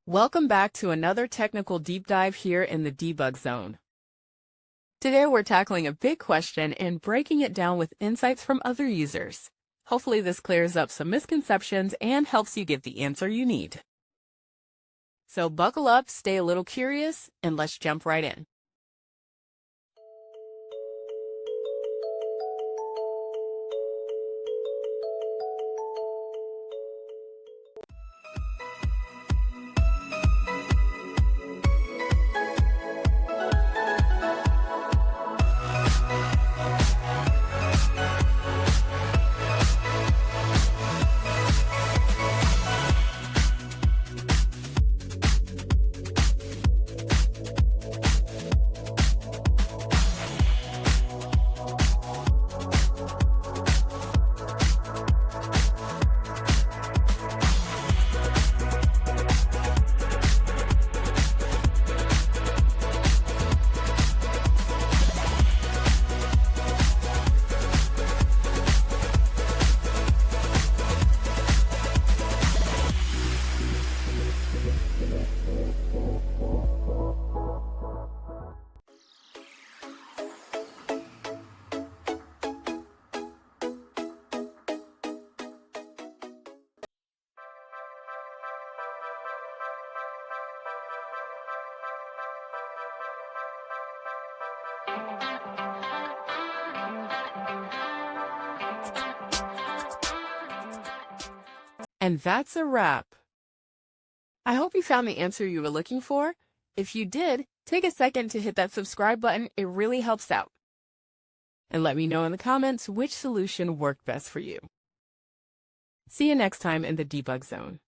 Welcome back to another technical deep dive here in the debug zone. Today we're tackling a big question and breaking it down with insights from other users. Hopefully this clears up some misconceptions and helps you get the answer you need. So buckle up, stay a little curious, and let's jump right in. And that's a wrap. I hope you found the answer you were looking for. If you did, take a second to hit that subscribe button. It really helps out. And let me know in the comments which solution worked best for you. See you next time in the debug zone.